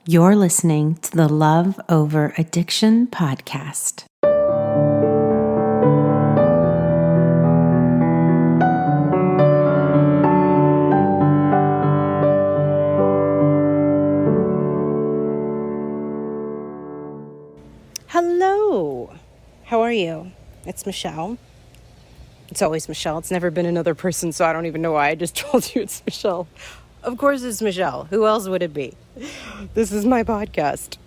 You're listening to the Love Over Addiction podcast. Hello, how are you? It's Michelle. It's always Michelle. It's never been another person, so I don't even know why I just told you it's Michelle. Of course it's Michelle. Who else would it be? This is my podcast.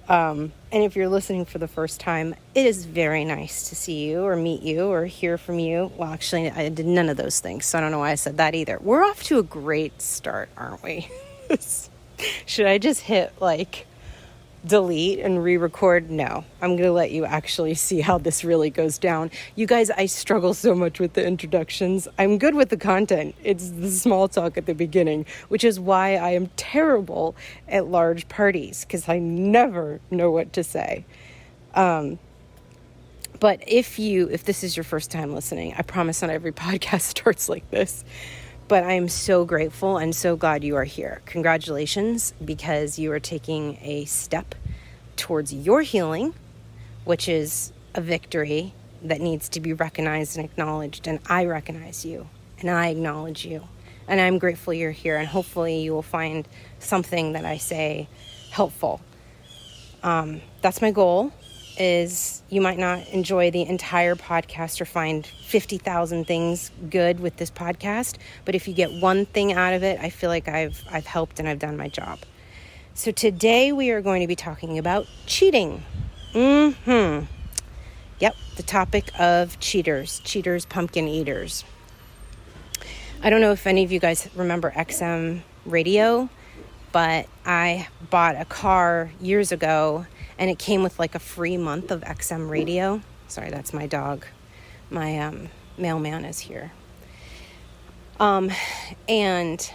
And if you're listening for the first time, it is very nice to see you or meet you or hear from you. Well, actually, I did none of those things, so I don't know why I said that either. We're off to a great start, aren't we? Should I just hit delete and re-record? No, I'm going to let you actually see how this really goes down. You guys, I struggle so much with the introductions. I'm good with the content. It's the small talk at the beginning, which is why I am terrible at large parties, because I never know what to say. But if this is your first time listening, I promise not every podcast starts like this. But I am so grateful and so glad you are here. Congratulations, because you are taking a step towards your healing, which is a victory that needs to be recognized and acknowledged. And I recognize you and I acknowledge you. And I'm grateful you're here. And hopefully you will find something that I say helpful. That's my goal. Is you might not enjoy the entire podcast or find 50,000 things good with this podcast, but if you get one thing out of it, I feel like I've helped and I've done my job. So today we are going to be talking about cheating. Yep, the topic of cheaters, pumpkin eaters. I don't know if any of you guys remember XM radio, but I bought a car years ago and it came with a free month of XM radio. Sorry, that's my dog. My mailman is here. And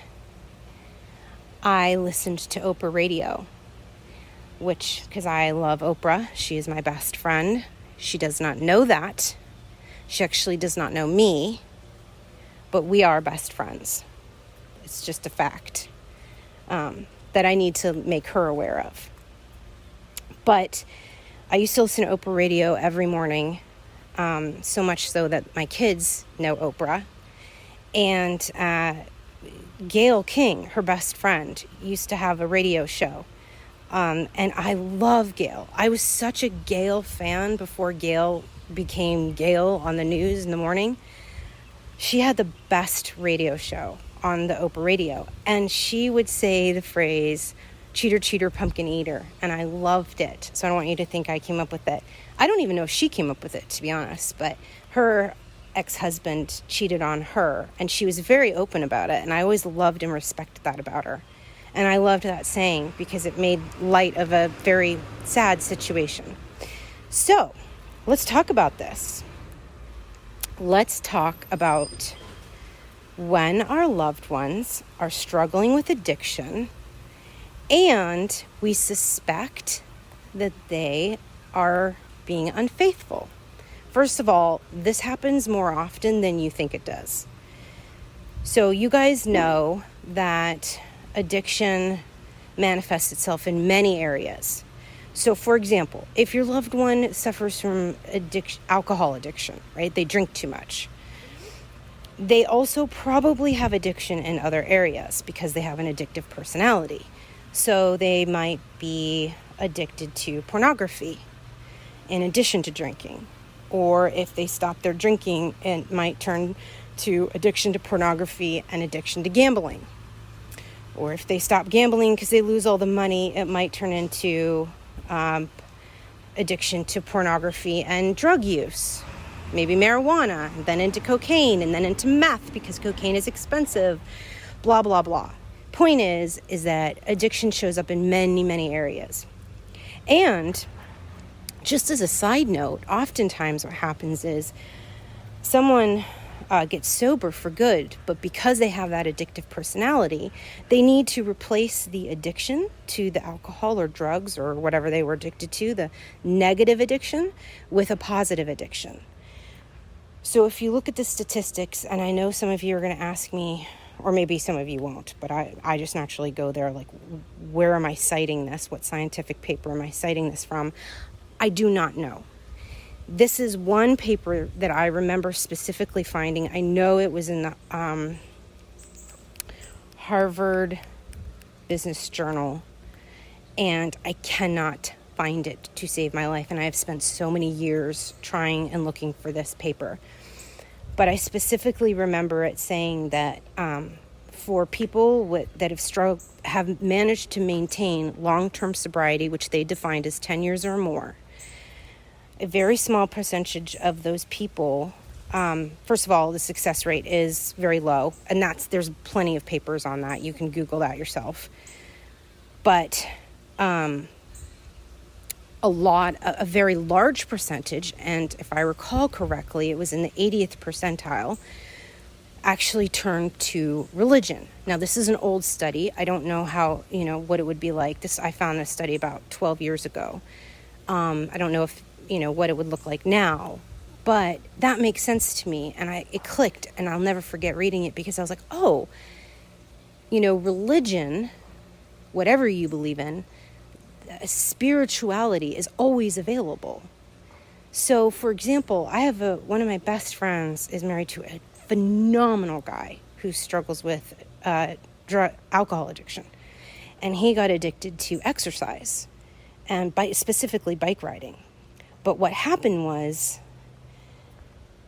I listened to Oprah radio, because I love Oprah. She is my best friend. She does not know that. She actually does not know me, but we are best friends. It's just a fact that I need to make her aware of. But I used to listen to Oprah radio every morning, so much so that my kids know Oprah. And Gayle King, her best friend, used to have a radio show. And I love Gayle. I was such a Gayle fan before Gayle became Gayle on the news in the morning. She had the best radio show on the Oprah radio. And she would say the phrase, cheater, cheater, pumpkin eater. And I loved it. So I don't want you to think I came up with it. I don't even know if she came up with it, to be honest. But her ex-husband cheated on her. And she was very open about it. And I always loved and respected that about her. And I loved that saying because it made light of a very sad situation. So let's talk about this. Let's talk about when our loved ones are struggling with addiction and we suspect that they are being unfaithful. First of all, this happens more often than you think it does. So you guys know that addiction manifests itself in many areas. So for example, if your loved one suffers from alcohol addiction, right? They drink too much. They also probably have addiction in other areas because they have an addictive personality. So they might be addicted to pornography in addition to drinking. Or if they stop their drinking, it might turn to addiction to pornography and addiction to gambling. Or if they stop gambling because they lose all the money, it might turn into addiction to pornography and drug use. Maybe marijuana, and then into cocaine, and then into meth because cocaine is expensive, blah, blah, blah. Point is that addiction shows up in many, many areas. And just as a side note, oftentimes what happens is someone gets sober for good, but because they have that addictive personality, they need to replace the addiction to the alcohol or drugs or whatever they were addicted to, the negative addiction, with a positive addiction. So if you look at the statistics, and I know some of you are going to ask me, or maybe some of you won't, but I just naturally go there, like, where am I citing this? What scientific paper am I citing this from? I do not know. This is one paper that I remember specifically finding. I know it was in the Harvard Business Journal, and I cannot find it to save my life. And I have spent so many years trying and looking for this paper. But I specifically remember it saying that for people that have managed to maintain long-term sobriety, which they defined as 10 years or more, a very small percentage of those people, first of all, the success rate is very low, and there's plenty of papers on that. You can Google that yourself. But a very large percentage, and if I recall correctly, it was in the 80th percentile, actually turned to religion. Now, this is an old study. I don't know how, what it would be like. I found this study about 12 years ago. I don't know if, what it would look like now, but that makes sense to me. And it clicked, and I'll never forget reading it, because I was like, oh, religion, whatever you believe in, spirituality is always available. So, for example, I have one of my best friends is married to a phenomenal guy who struggles with alcohol addiction, and he got addicted to exercise, and specifically bike riding. But what happened was,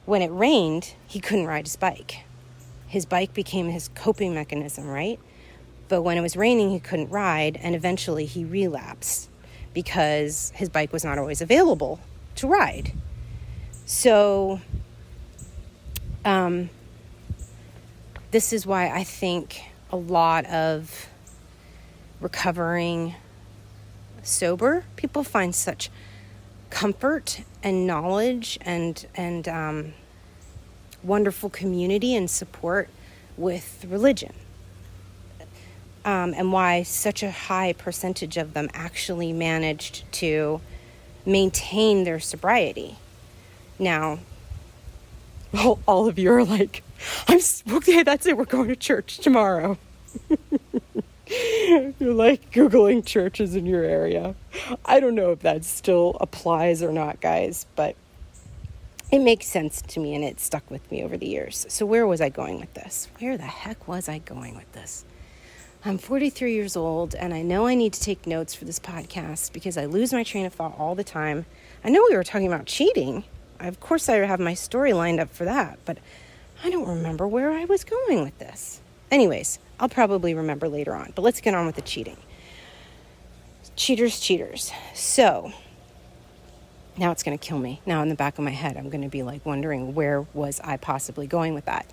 when it rained, he couldn't ride his bike. His bike became his coping mechanism, right? But when it was raining, he couldn't ride, and eventually he relapsed because his bike was not always available to ride. So, this is why I think a lot of recovering sober people find such comfort and knowledge and wonderful community and support with religion. And why such a high percentage of them actually managed to maintain their sobriety. Now, all of you are like, okay, that's it, we're going to church tomorrow. You're like Googling churches in your area. I don't know if that still applies or not, guys, but it makes sense to me, and it stuck with me over the years. So where was I going with this? Where the heck was I going with this? I'm 43 years old, and I know I need to take notes for this podcast because I lose my train of thought all the time. I know we were talking about cheating. Of course, I have my story lined up for that, but I don't remember where I was going with this. Anyways, I'll probably remember later on, but let's get on with the cheating. Cheaters. So, now it's going to kill me. Now in the back of my head, I'm going to be like wondering, where was I possibly going with that?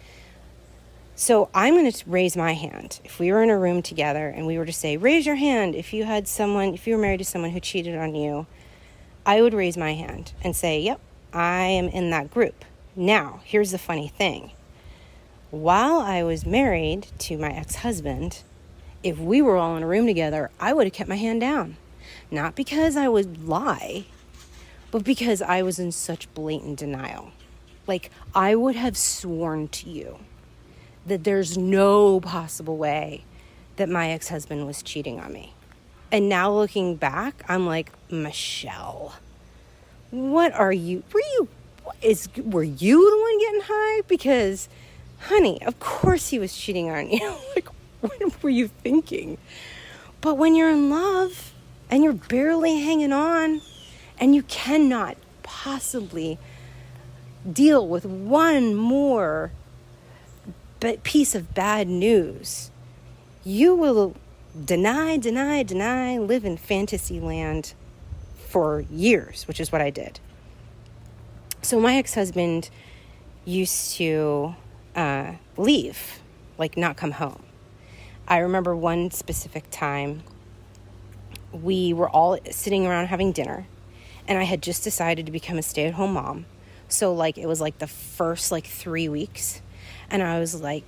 So I'm going to raise my hand. If we were in a room together and we were to say, raise your hand if you were married to someone who cheated on you, I would raise my hand and say, yep, I am in that group. Now, here's the funny thing. While I was married to my ex-husband, if we were all in a room together, I would have kept my hand down. Not because I would lie, but because I was in such blatant denial. Like, I would have sworn to you that there's no possible what my ex-husband was cheating on me. And now looking back, I'm like, Michelle, were you the one getting high? Because, honey, of course he was cheating on you. Like, what were you thinking? But when you're in love and you're barely hanging on and you cannot possibly deal with one more piece of bad news, you will deny, live in fantasy land for years, which is what I did. So my ex-husband used to leave, like not come home. I remember one specific time we were all sitting around having dinner, and I had just decided to become a stay-at-home mom. So like it was like the first 3 weeks. And I was like,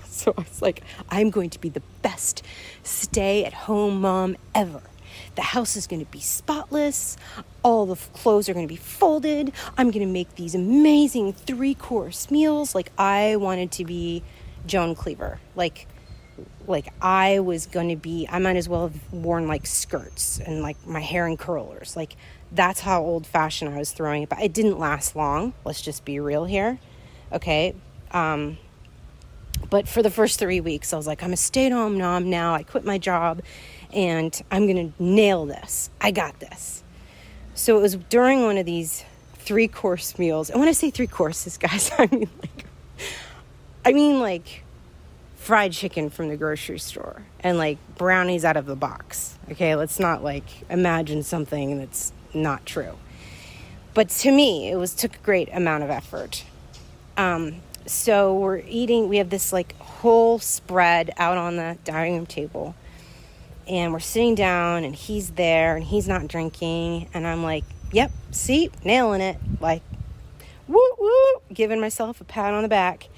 so I was like, I'm going to be the best stay-at-home mom ever. The house is going to be spotless. All the clothes are going to be folded. I'm going to make these amazing 3-course meals. Like, I wanted to be Joan Cleaver. Like I was going to be, I might as well have worn like skirts and like my hair in curlers. Like that's how old fashioned I was throwing it. But it didn't last long. Let's just be real here. Okay. But for the first 3 weeks, I was like, I'm a stay-at-home mom now. I quit my job and I'm going to nail this. I got this. So it was during one of these 3-course meals. And when I say 3 courses, guys, I mean like fried chicken from the grocery store and like brownies out of the box. Okay, let's not like imagine something that's not true. But to me, took a great amount of effort. So we're eating, we have this like whole spread out on the dining room table. And we're sitting down and he's there and he's not drinking. And I'm like, yep, see, nailing it. Like, woo, woo, giving myself a pat on the back.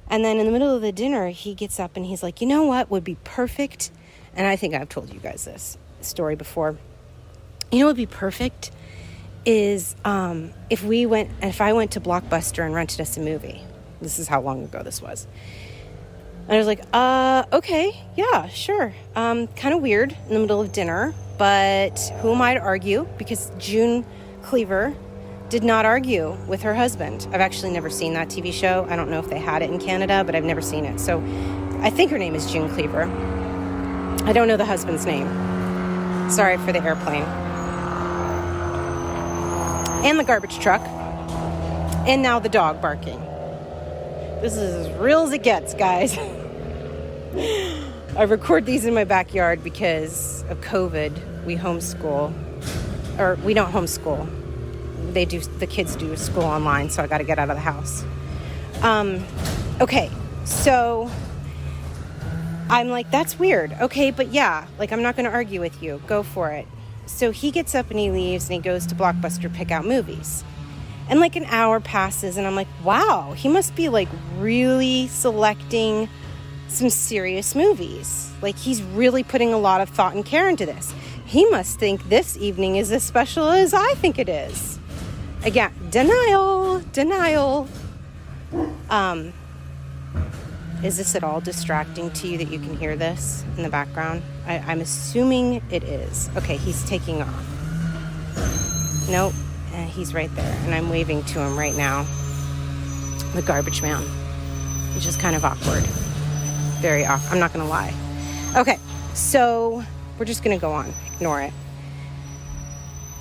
And then in the middle of the dinner, he gets up and he's like, you know what would be perfect? And I think I've told you guys this story before. You know what would be perfect is if I went to Blockbuster and rented us a movie. This is how long ago this was. And I was like, okay, yeah, sure. Kind of weird in the middle of dinner, but who am I to argue? Because June Cleaver did not argue with her husband. I've actually never seen that TV show. I don't know if they had it in Canada, but I've never seen it. So I think her name is June Cleaver. I don't know the husband's name. Sorry for the airplane. And the garbage truck. And now the dog barking. This is as real as it gets, guys. I record these in my backyard because of COVID. We homeschool. Or we don't homeschool. The kids do school online, so I got to get out of the house. Okay, so I'm like, that's weird. Okay, but yeah, like I'm not going to argue with you. Go for it. So he gets up and he leaves and he goes to Blockbuster to pick out movies. And like an hour passes and I'm like, wow, he must be like really selecting some serious movies. Like he's really putting a lot of thought and care into this. He must think this evening is as special as I think it is. Again, denial. Is this at all distracting to you that you can hear this in the background? I'm assuming it is. Okay, he's taking off. Nope. He's right there, and I'm waving to him right now. The garbage man. Which is kind of awkward. Very awkward. I'm not going to lie. Okay, so we're just going to go on. Ignore it.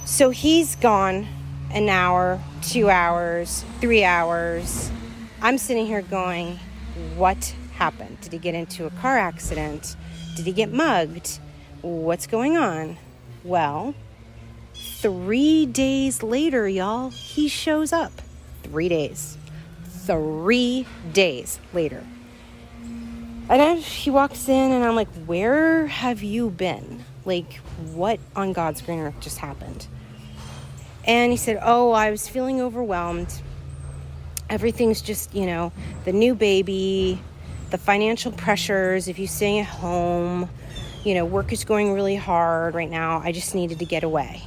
So he's gone an hour, 2 hours, 3 hours. I'm sitting here going, what happened? Did he get into a car accident? Did he get mugged? What's going on? Well, 3 days later, y'all, he shows up. 3 days. 3 days later. And then he walks in and I'm like, where have you been? Like, what on God's green earth just happened? And he said, oh, I was feeling overwhelmed. Everything's just, the new baby, the financial pressures, if you stay at home, work is going really hard right now. I just needed to get away.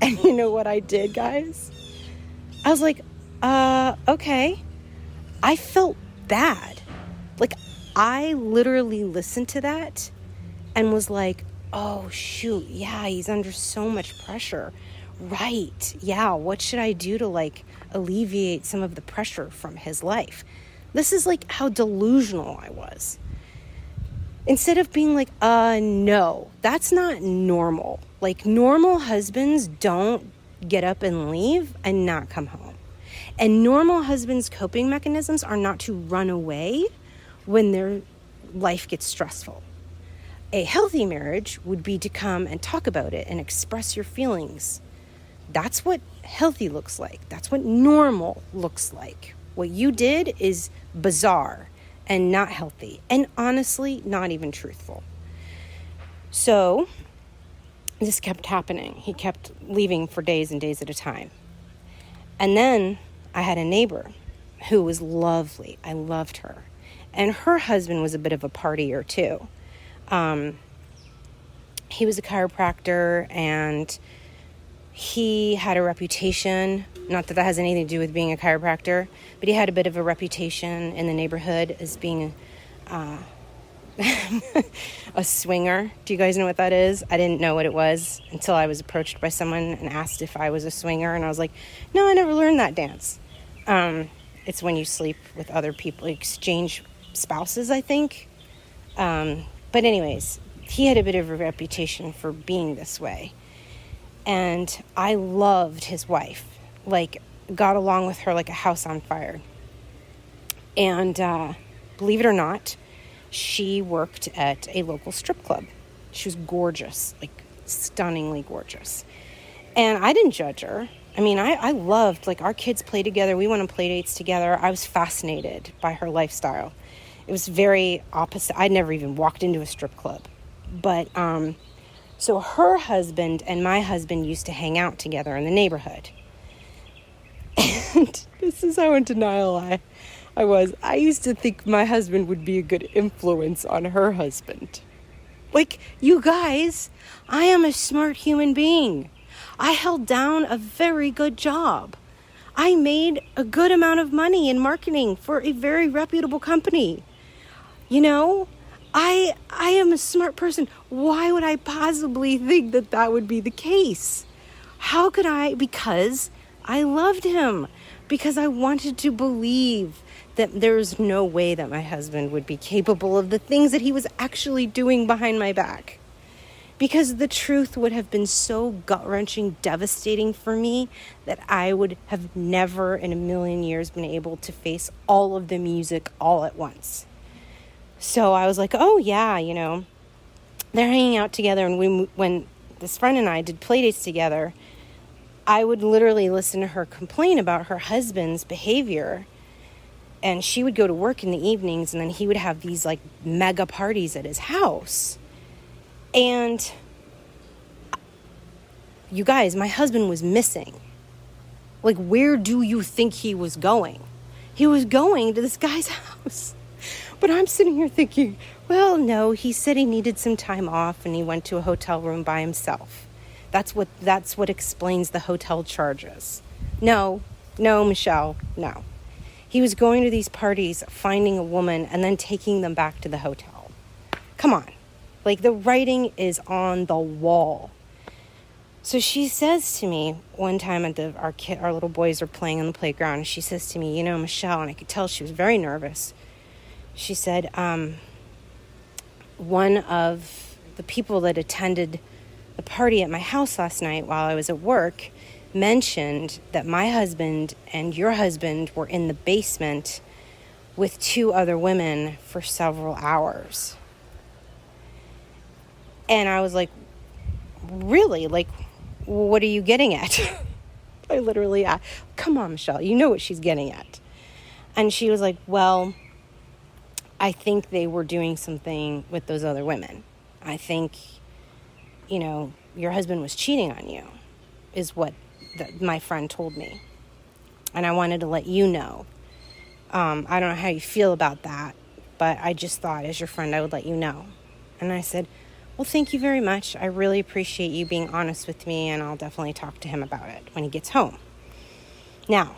And you know what I did, guys? I was like, okay. I felt bad. Like, I literally listened to that and was like, oh, shoot. Yeah, he's under so much pressure. Right. Yeah, what should I do to, alleviate some of the pressure from his life? This is, how delusional I was. Instead of being like, no, that's not normal. Normal husbands don't get up and leave and not come home. And normal husbands' coping mechanisms are not to run away when their life gets stressful. A healthy marriage would be to come and talk about it and express your feelings. That's what healthy looks like. That's what normal looks like. What you did is bizarre and not healthy, and honestly, not even truthful. So this kept happening. He kept leaving for days and days at a time. And then I had a neighbor who was lovely. I loved her. And her husband was a bit of a partier too. He was a chiropractor and he had a reputation Not that that has anything to do with being a chiropractor, but he had a bit of a reputation in the neighborhood as being a swinger. Do you guys know what that is? I didn't know what it was until I was approached by someone and asked if I was a swinger, and I was like, no, I never learned that dance. It's when you sleep with other people, exchange spouses, I think. But anyways, he had a bit of a reputation for being this way. And I loved his wife, like got along with her like a house on fire. And believe it or not, she worked at a local strip club. She was gorgeous, like stunningly gorgeous. And I didn't judge her. I mean, I loved, like, our kids play together. We went on play dates together. I was fascinated by her lifestyle. It was very opposite. I'd never even walked into a strip club. But, so her husband and my husband used to hang out together in the neighborhood. And this is how in denial I was. I used to think my husband would be a good influence on her husband. Like, you guys, I am a smart human being. I held down a very good job. I made a good amount of money in marketing for a very reputable company. You know, I am a smart person. Why would I possibly think that that would be the case? How could I? Because I loved him. Because I wanted to believe that there's no way that my husband would be capable of the things that he was actually doing behind my back. Because the truth would have been so gut-wrenching, devastating for me that I would have never in a million years been able to face all of the music all at once. So I was like, oh yeah, you know, they're hanging out together, and when this friend and I did play dates together, I would literally listen to her complain about her husband's behavior. And she would go to work in the evenings, and then he would have these like mega parties at his house. And you guys, my husband was missing. Like, where do you think he was going? He was going to this guy's house. But I'm sitting here thinking, well, no, he said he needed some time off and he went to a hotel room by himself. That's what explains the hotel charges. No, Michelle, no. He was going to these parties, finding a woman, and then taking them back to the hotel. Come on. Like, the writing is on the wall. So she says to me one time our little boys are playing on the playground, and she says to me, you know, Michelle, and I could tell she was very nervous. She said, one of the people that attended the party at my house last night while I was at work mentioned that my husband and your husband were in the basement with 2 other women for several hours. And I was like, really? Like, what are you getting at? I literally asked, come on, Michelle, you know what she's getting at. And she was like, well, I think they were doing something with those other women. I think, you know, your husband was cheating on you, is what my friend told me. And I wanted to let you know. I don't know how you feel about that, but I just thought as your friend I would let you know. And I said, well, thank you very much. I really appreciate you being honest with me, and I'll definitely talk to him about it when he gets home. Now,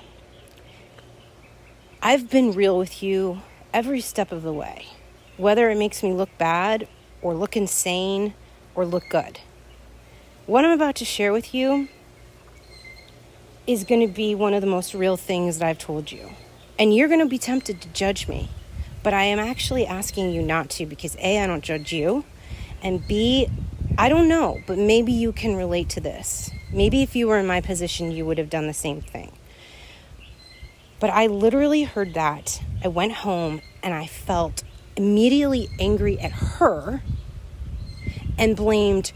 I've been real with you every step of the way, whether it makes me look bad or look insane or look good. What I'm about to share with you is going to be one of the most real things that I've told you. And you're going to be tempted to judge me, but I am actually asking you not to, because A, I don't judge you, and B, I don't know, but maybe you can relate to this. Maybe if you were in my position, you would have done the same thing. But I literally heard that. I went home and I felt immediately angry at her and blamed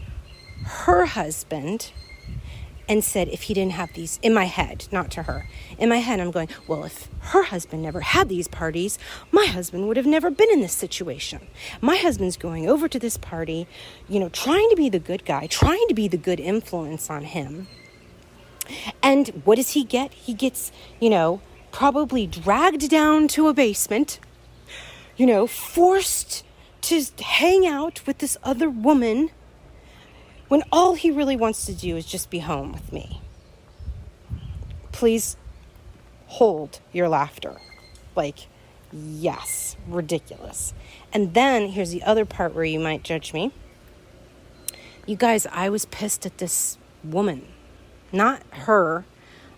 her husband and said if he didn't have these, in my head, not to her. In my head, I'm going, well, if her husband never had these parties, my husband would have never been in this situation. My husband's going over to this party, you know, trying to be the good guy, trying to be the good influence on him. And what does he get? He gets, you know, probably dragged down to a basement, you know, forced to hang out with this other woman when all he really wants to do is just be home with me. Please hold your laughter. Like, yes, ridiculous. And then here's the other part where you might judge me. You guys, I was pissed at this woman. Not her.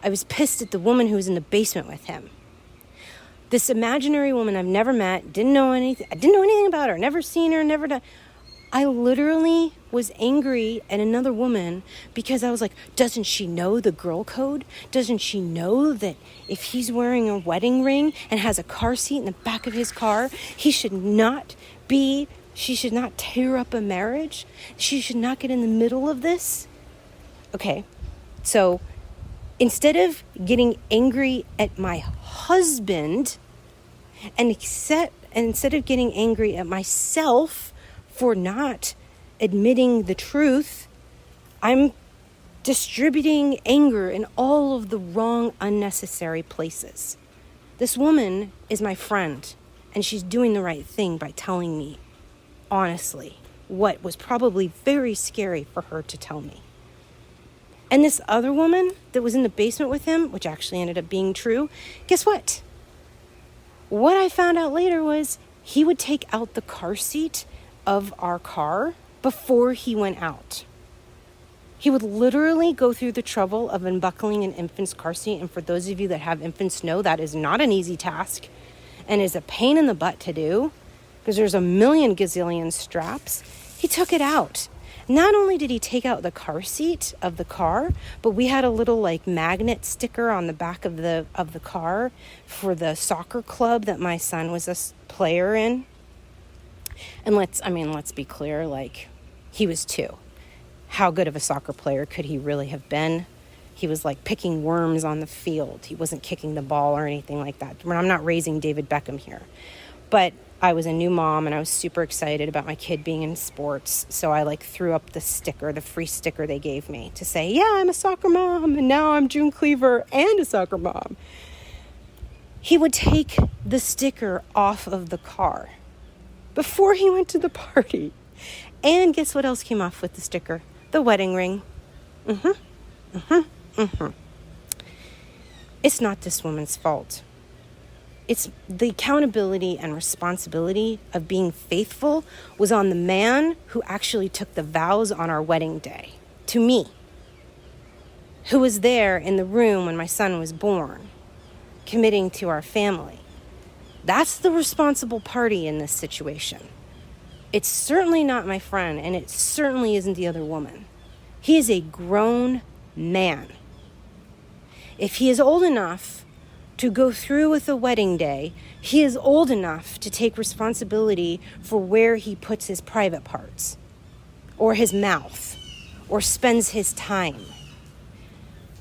I was pissed at the woman who was in the basement with him. This imaginary woman I've never met, didn't know anything about her, never seen her, never done. I literally was angry at another woman because I was like, doesn't she know the girl code? Doesn't she know that if he's wearing a wedding ring and has a car seat in the back of his car, she should not tear up a marriage? She should not get in the middle of this? Okay, so instead of getting angry at my husband and instead of getting angry at myself for not admitting the truth, I'm distributing anger in all of the wrong, unnecessary places. This woman is my friend, and she's doing the right thing by telling me, honestly, what was probably very scary for her to tell me. And this other woman that was in the basement with him, which actually ended up being true, guess what? What I found out later was he would take out the car seat of our car before he went out. He would literally go through the trouble of unbuckling an infant's car seat. And for those of you that have infants know that is not an easy task and is a pain in the butt to do because there's a million gazillion straps. He took it out. Not only did he take out the car seat of the car, but we had a little like magnet sticker on the back of the car for the soccer club that my son was a player in. And let's be clear, like, he was 2. How good of a soccer player could he really have been? He was like picking worms on the field. He wasn't kicking the ball or anything like that. I'm not raising David Beckham here. But I was a new mom and I was super excited about my kid being in sports. So I threw up the sticker, the free sticker they gave me to say, yeah, I'm a soccer mom. And now I'm June Cleaver and a soccer mom. He would take the sticker off of the car before he went to the party. And guess what else came off with the sticker? The wedding ring. It's not this woman's fault. It's the accountability and responsibility of being faithful was on the man who actually took the vows on our wedding day, to me, who was there in the room when my son was born, committing to our family. That's the responsible party in this situation. It's certainly not my friend, and it certainly isn't the other woman. He is a grown man. If he is old enough to go through with the wedding day, he is old enough to take responsibility for where he puts his private parts, or his mouth, or spends his time.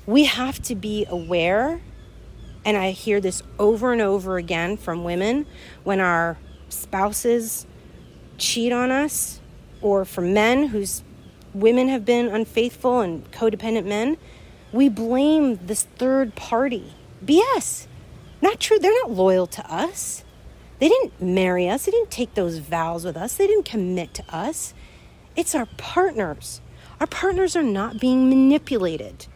We have to be aware, and I hear this over and over again from women when our spouses cheat on us, or from men whose women have been unfaithful and codependent men, we blame this third party. BS. Not true. They're not loyal to us. They didn't marry us. They didn't take those vows with us. They didn't commit to us. It's our partners. Our partners are not being manipulated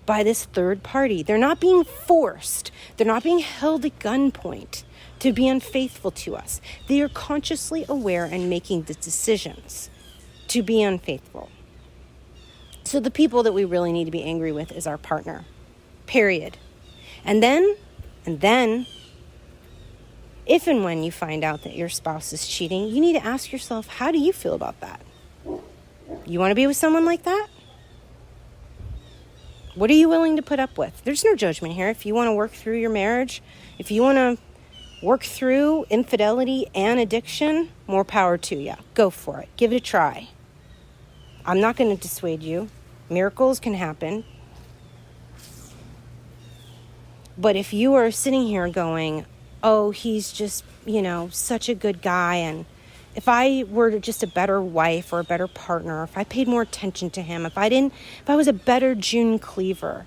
by this third party. They're not being forced. They're not being held at gunpoint to be unfaithful to us. They are consciously aware and making the decisions to be unfaithful. So the people that we really need to be angry with is our partner, period. And then, if and when you find out that your spouse is cheating, you need to ask yourself, how do you feel about that? You want to be with someone like that? What are you willing to put up with? There's no judgment here. If you want to work through your marriage, if you want to work through infidelity and addiction, more power to you. Go for it. Give it a try. I'm not going to dissuade you. Miracles can happen. But if you are sitting here going, oh, he's just, such a good guy, and if I were just a better wife or a better partner, if I paid more attention to him, if I was a better June Cleaver,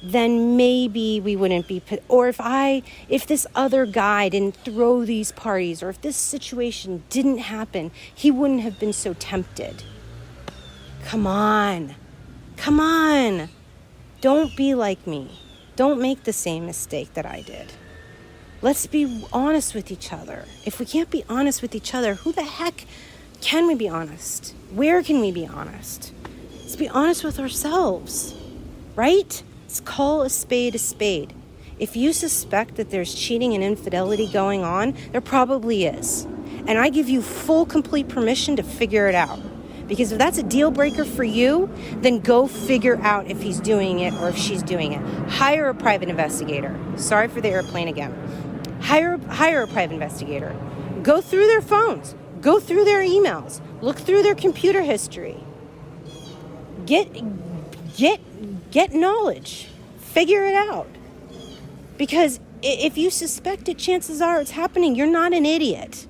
then maybe we wouldn't be, or if this other guy didn't throw these parties, or if this situation didn't happen, he wouldn't have been so tempted. Come on. Don't be like me. Don't make the same mistake that I did. Let's be honest with each other. If we can't be honest with each other, who the heck can we be honest? Where can we be honest? Let's be honest with ourselves, right? Let's call a spade a spade. If you suspect that there's cheating and infidelity going on, there probably is. And I give you full, complete permission to figure it out. Because if that's a deal breaker for you, then go figure out if he's doing it or if she's doing it. Hire a private investigator. Sorry for the airplane again. Hire a private investigator. Go through their phones. Go through their emails. Look through their computer history. Get knowledge. Figure it out. Because if you suspect it, chances are it's happening. You're not an idiot.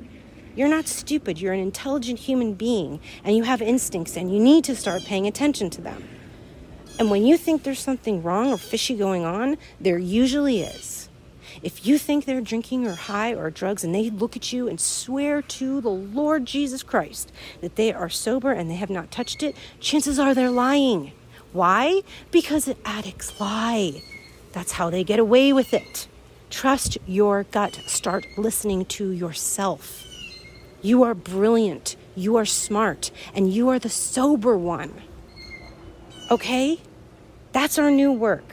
You're not stupid. You're an intelligent human being, and you have instincts, and you need to start paying attention to them. And when you think there's something wrong or fishy going on, there usually is. If you think they're drinking or high or drugs and they look at you and swear to the Lord Jesus Christ that they are sober and they have not touched it, chances are they're lying. Why? Because addicts lie. That's how they get away with it. Trust your gut. Start listening to yourself. You are brilliant. You are smart. And you are the sober one. Okay? That's our new work.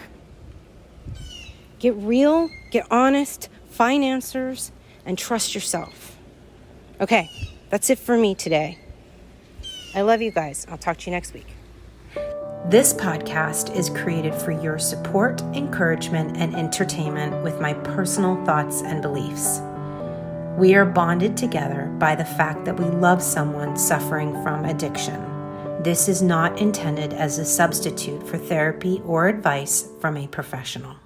Get real, get honest, find answers, and trust yourself. Okay, that's it for me today. I love you guys. I'll talk to you next week. This podcast is created for your support, encouragement, and entertainment with my personal thoughts and beliefs. We are bonded together by the fact that we love someone suffering from addiction. This is not intended as a substitute for therapy or advice from a professional.